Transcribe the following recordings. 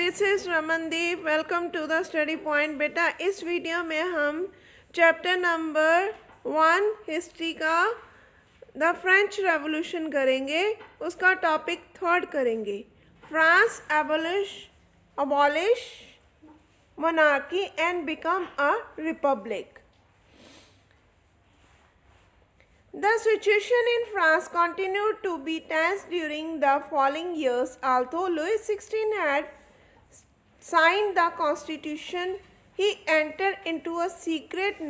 This is Ramandeep. Welcome to the study point. बेटा इस video में हम चैप्टर नंबर 1 हिस्ट्री का द फ्रेंच रेवोल्यूशन करेंगे। उसका टॉपिक थर्ड करेंगे, France abolish monarchy and become a republic. The situation in France continued to be tense during the following years. Although Louis XVI had signed the constitution, he entered into a secret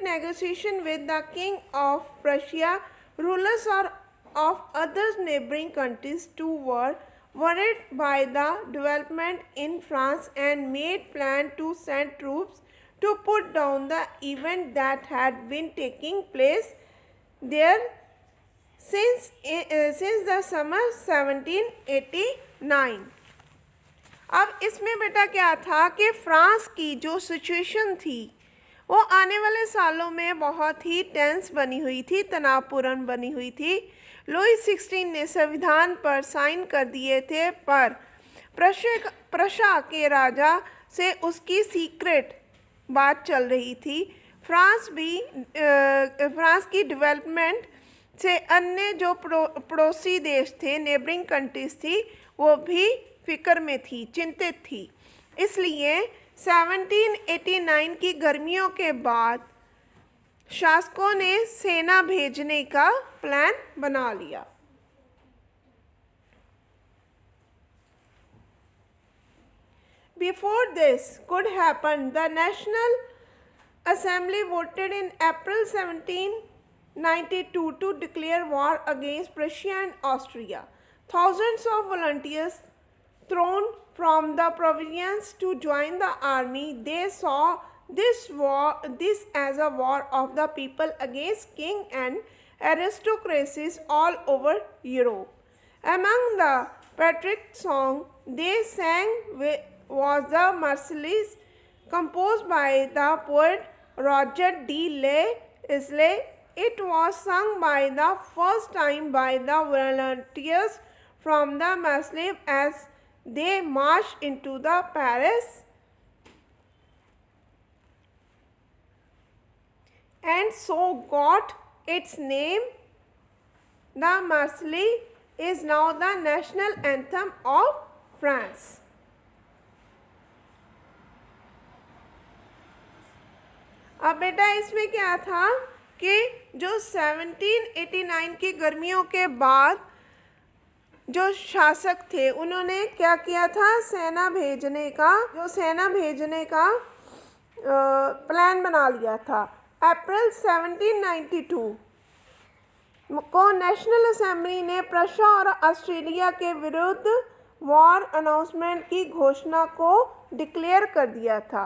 negotiation with the King of Prussia. Rulers of other neighboring countries too were worried by the development in France and made plans to send troops to put down the event that had been taking place there since the summer 1789. अब इसमें बेटा क्या था कि France की जो situation थी वो आने वाले सालों में बहुत ही टेंस बनी हुई थी, तनावपूर्ण बनी हुई थी। लुई 16 ने संविधान पर साइन कर दिए थे, पर प्रशा के राजा से उसकी सीक्रेट बात चल रही थी। फ्रांस की डेवलपमेंट से अन्य जो पड़ोसी देश थे, नेबरिंग कंट्रीज थी, वो भी फिक्र में थी, चिंतित थी। इसलिए 1789 की गर्मियों के बाद शासकों ने सेना भेजने का प्लान बना लिया। Before this could happen, the National Assembly voted in April 1792 to declare war against Prussia and Austria. Thousands of volunteers thrown from the provinces to join the army. They saw this as a war of the people against king and aristocracies all over Europe. Among the patriotic songs they sang was the Marseillaise, composed by the poet Roger de l'Isle. It was sung by the first time by the volunteers from the Marseillaise as they marched into the Paris, and so got its name. The Marseillaise is now the national anthem of France. अब बेटा इसमें क्या था कि जो 1789 की गर्मियों के बाद जो शासक थे उन्होंने क्या किया था, सेना भेजने का प्लान बना लिया था। अप्रैल 1792 को नेशनल असेंबली ने प्रशा और ऑस्ट्रेलिया के विरुद्ध वॉर अनाउंसमेंट की घोषणा को डिक्लेयर कर दिया था।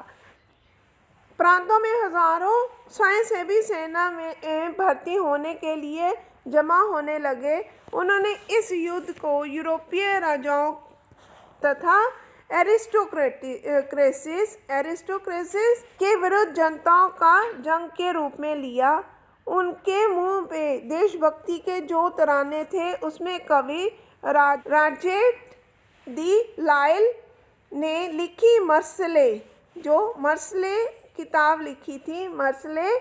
प्रांतों में हजारों स्वयंसेवी सेना में भर्ती होने के लिए जमा होने लगे। उन्होंने इस युद्ध को यूरोपीय राजाओं तथा एरिस्टोक्रेसीज के विरुद्ध जनताओं का जंग के रूप में लिया। उनके मुंह पे देशभक्ति के जो तराने थे उसमें कवि राजेट दी लाइल ने लिखी मर्सले किताब लिखी थी, मर्सले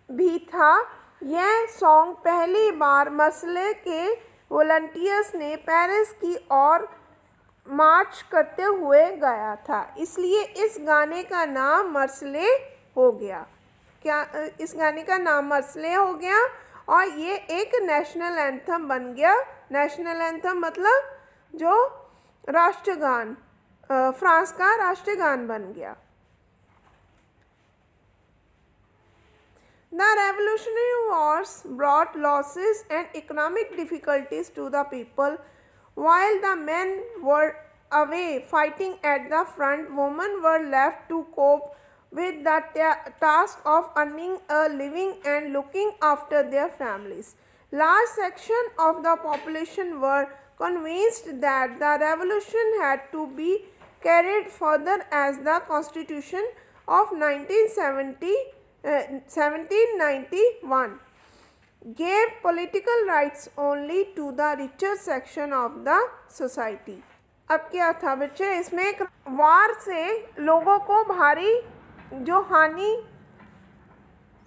भी था। यह सॉन्ग पहली बार मर्सले के वॉलंटियर्स ने पेरिस की ओर मार्च करते हुए गाया था, इसलिए इस गाने का नाम मर्सले हो गया। इस गाने का नाम मर्सले हो गया और ये एक नेशनल एंथम बन गया। नेशनल एंथम मतलब जो राष्ट्रगान, फ्रांस का राष्ट्रगान बन गया। The Revolutionary Wars brought losses and economic difficulties to the people. While the men were away fighting at the front, women were left to cope with the task of earning a living and looking after their families. Large sections of the population were convinced that the revolution had to be carried further as the Constitution of 1791 gave political rights only to the richer section of the society. अब क्या था बच्चे, इसमें एक वार से लोगों को भारी जो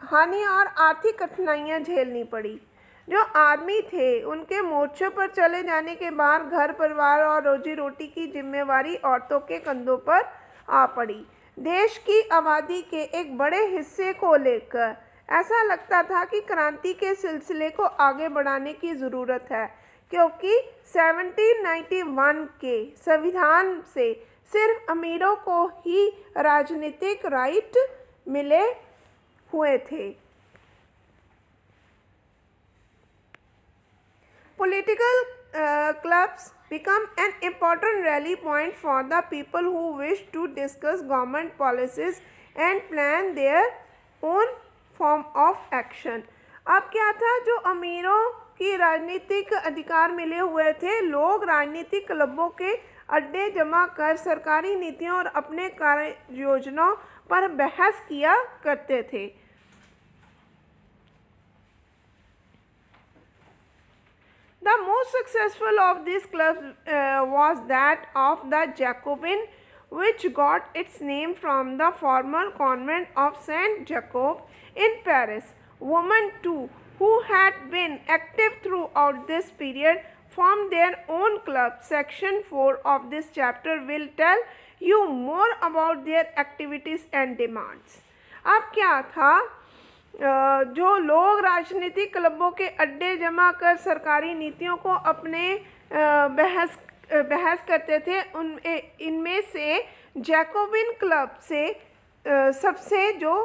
हानि और आर्थिक कठिनाइयां झेलनी पड़ी। जो आदमी थे उनके मोर्चे पर चले जाने के बाद घर परिवार और रोजी रोटी की जिम्मेवारी औरतों के कंधों पर आ पड़ी। देश की आबादी के एक बड़े हिस्से को लेकर ऐसा लगता था कि क्रांति के सिलसिले को आगे बढ़ाने की ज़रूरत है, क्योंकि 1791 के संविधान से सिर्फ अमीरों को ही राजनीतिक राइट मिले हुए थे। Political clubs become an important rally point for the people who wish to discuss government policies and plan their own form of action. अब क्या था, जो अमीरों की राजनीतिक अधिकार मिले हुए थे, लोग राजनीतिक क्लबों के अड्डे जमा कर सरकारी नीतियों और अपने कार्य योजनाओं पर बहस किया करते थे। The most successful of these clubs was that of the Jacobin, which got its name from the former convent of Saint Jacob in Paris. Women too, who had been active throughout this period, formed their own club. Section 4 of this chapter will tell you more about their activities and demands. अब क्या था, जो लोग राजनीतिक क्लबों के अड्डे जमा कर सरकारी नीतियों को अपने बहस करते थे, इनमें से जैकोबिन क्लब से सबसे जो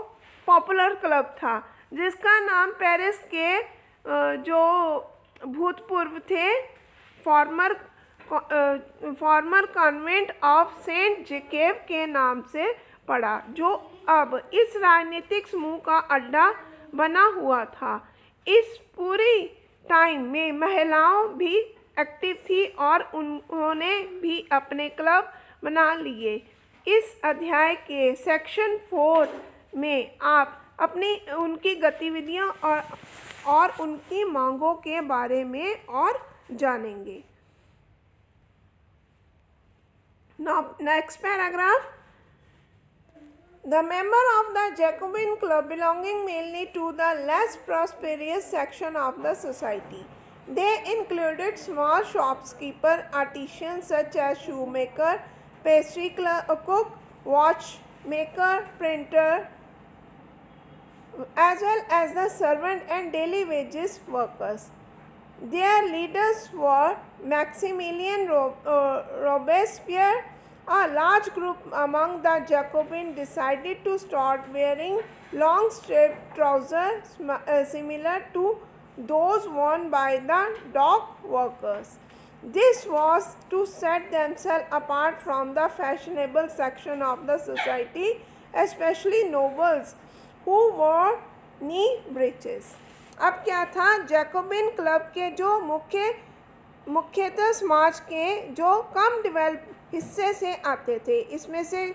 पॉपुलर क्लब था, जिसका नाम पेरिस के जो भूतपूर्व थे former convent of Saint Jacob के नाम से पड़ा, जो अब इस राजनीतिक समूह का अड्डा बना हुआ था। इस पूरी टाइम में महिलाओं भी एक्टिव थी और उन्होंने भी अपने क्लब बना लिए। इस अध्याय के सेक्शन 4 में आप उनकी गतिविधियों और उनकी मांगों के बारे में और जानेंगे। Now, next paragraph. The member of the Jacobin club belonging mainly to the less prosperous section of the society. They included small shopkeeper, artisans such as shoemaker, pastry cook, watchmaker, printer, as well as the servant and daily wages workers. Their leaders were Maximilien Robespierre. A large group among the Jacobins decided to start wearing long striped trousers similar to those worn by the dock workers. This was to set themselves apart from the fashionable section of the society, especially nobles who wore knee breeches. अब क्या था, Jacobin club के जो मुख्यतः समाज के जो कम develop हिस्से से आते थे, इसमें से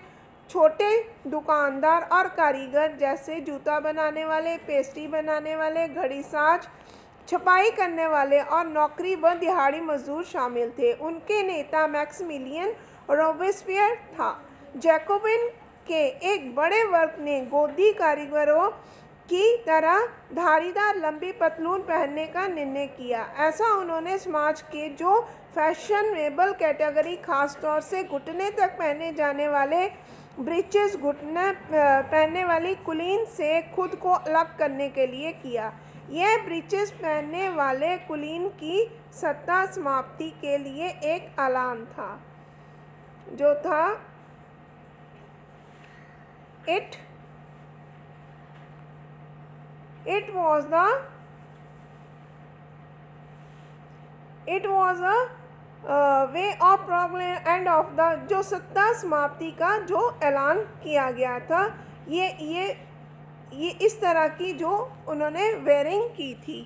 छोटे दुकानदार और कारीगर जैसे जूता बनाने वाले, पेस्ट्री बनाने वाले, घड़ी साज, छपाई करने वाले और नौकरी व दिहाड़ी मजदूर शामिल थे। उनके नेता मैक्सिमिलियन रोबेस्पियर था। जैकोबिन के एक बड़े वर्ग ने गोदी कारीगरों की तरह धारीदार लंबी पतलून पहनने का निर्णय किया। ऐसा उन्होंने समाज के जो फैशनेबल कैटेगरी, खास तौर से घुटने तक पहने जाने वाले ब्रीचेस, घुटने पहनने वाली कुलीन से खुद को अलग करने के लिए किया। यह ब्रीचेस पहनने वाले कुलीन की सत्ता समाप्ति के लिए एक ऐलान था, जो था It was a way of progress and of the जो सत्ता समाप्ति का जो ऐलान किया गया था, ये इस तरह की जो उन्होंने वेयरिंग की थी।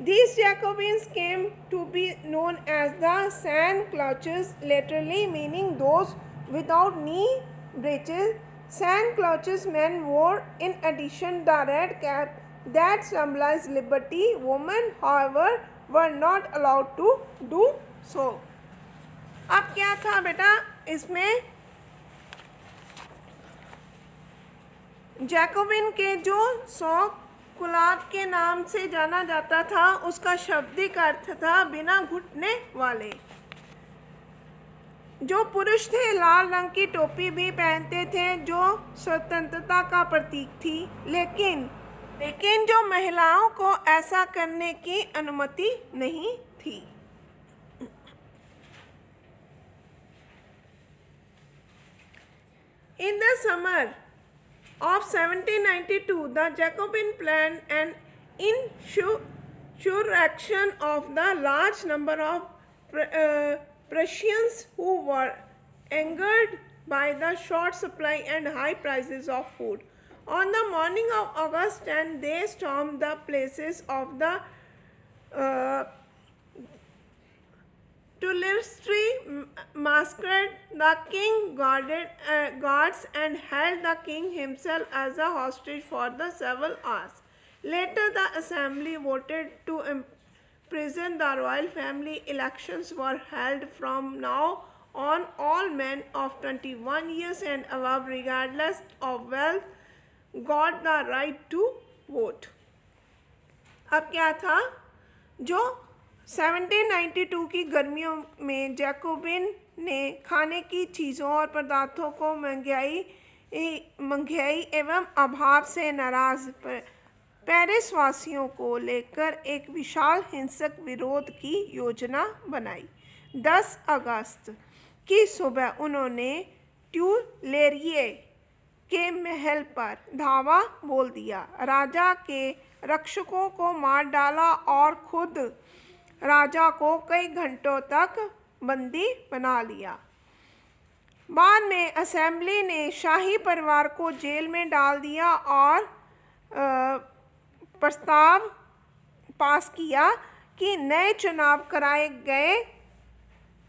These Jacobins came to be known as the sans-culottes, literally meaning those without knee breeches. Sans-culottes men wore in addition the red cap that symbolized liberty. Women, however, were not allowed to do so. अब अब क्या था बेटा इसमें, Jacobian के जो 100 गुलाब के नाम से जाना जाता था, उसका शाब्दिक अर्थ था बिना घुटने वाले। जो पुरुष थे लाल रंग की टोपी भी पहनते थे, जो स्वतंत्रता का प्रतीक थी, लेकिन जो महिलाओं को ऐसा करने की अनुमति नहीं थी। In the summer of 1792, the Jacobin planned an insurrection of the large number of Prussians who were angered by the short supply and high prices of food. On the morning of August 10, they stormed the places of the Tuileries massacred the king guards and held the king himself as a hostage for the several hours. Later, the assembly voted to imprison the royal family. Elections were held from now on. All men of 21 years and above, regardless of wealth, got the right to vote. अब क्या था, जो 1792 की गर्मियों में Jacobian ने खाने की चीज़ों और पदार्थों को महंगाई एवं अभाव से नाराज पेरिस वासियों को लेकर एक विशाल हिंसक विरोध की योजना बनाई। 10 अगस्त की सुबह उन्होंने ट्यूलेरिये के महल पर धावा बोल दिया, राजा के रक्षकों को मार डाला और खुद राजा को कई घंटों तक बंदी बना लिया। बाद में असेंबली ने शाही परिवार को जेल में डाल दिया और प्रस्ताव पास किया कि नए चुनाव कराए गए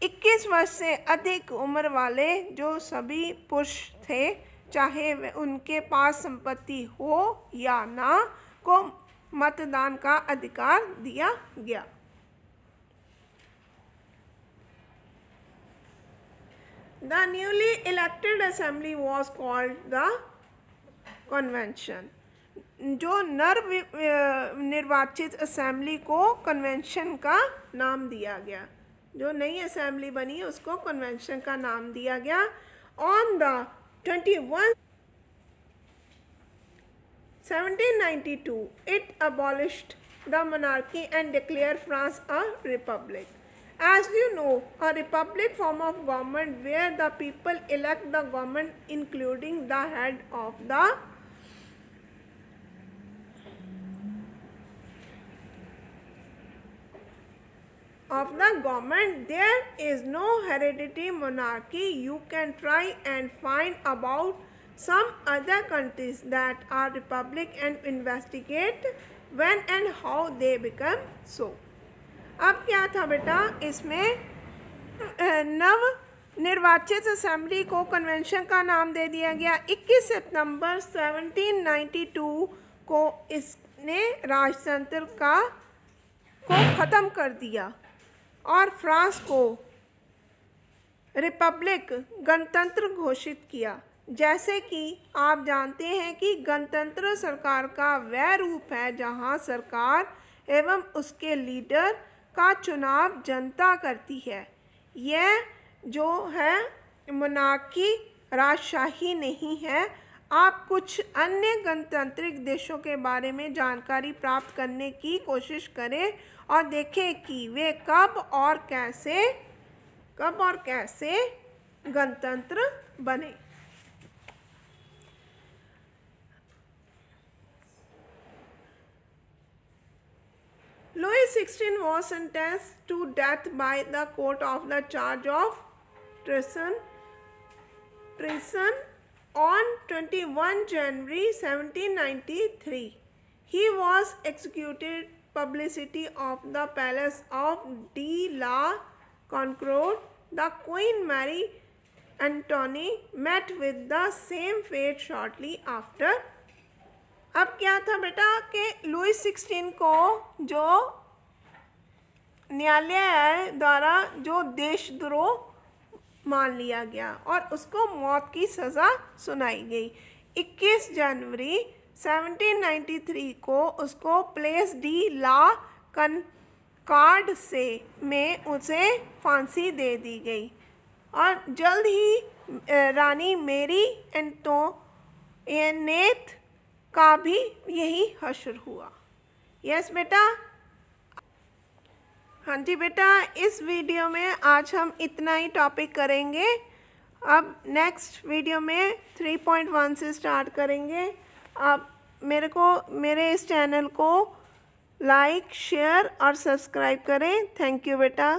21 वर्ष से अधिक उम्र वाले जो सभी पुरुष थे, चाहे उनके पास संपत्ति हो या ना, को मतदान का अधिकार दिया गया। The newly elected assembly was called the convention. जो निर्वाचित असेंबली को कन्वेंशन का नाम दिया गया, जो नई असेंबली बनी उसको कन्वेंशन का नाम दिया गया। On the 1792, it abolished the monarchy and declared France a republic. As you know, a republic form of government where the people elect the government, including the head of the government. There is no hereditary monarchy. You can try and find about some other countries that are republic and investigate when and how they become so. अब क्या था बेटा, इसमें नव निर्वाचित assembly को convention का नाम दे दिया गया। 21 सितंबर 1792 को इसने राजतंत्र को ख़त्म कर दिया और फ्रांस को रिपब्लिक गणतंत्र घोषित किया। जैसे कि आप जानते हैं कि गणतंत्र सरकार का वह रूप है जहां सरकार एवं उसके लीडर का चुनाव जनता करती है। यह जो है मोनार्की राजशाही नहीं है। आप कुछ अन्य गणतांत्रिक देशों के बारे में जानकारी प्राप्त करने की कोशिश करें और देखें कि वे कब और कैसे गणतंत्र बने। Louis XVI was sentenced to death by the court of the charge of treason on 21 January 1793. He was executed publicity of the palace of de la Concorde. The Queen Mary Antony met with the same fate shortly after. अब क्या था बेटा कि Lewis 16 को जो न्यायालय द्वारा जो देशद्रोह मान लिया गया और उसको मौत की सज़ा सुनाई गई। 21 जनवरी 1793 को उसको प्लेस डी ला कनकॉर्ड से में उसे फांसी दे दी गई और जल्द ही रानी मैरी एंटोनेट का भी यही हश्र हुआ। यस बेटा, हाँ जी बेटा, इस वीडियो में आज हम इतना ही टॉपिक करेंगे। अब नेक्स्ट वीडियो में 3.1 से स्टार्ट करेंगे। आप मेरे इस चैनल को लाइक, शेयर और सब्सक्राइब करें। थैंक यू बेटा।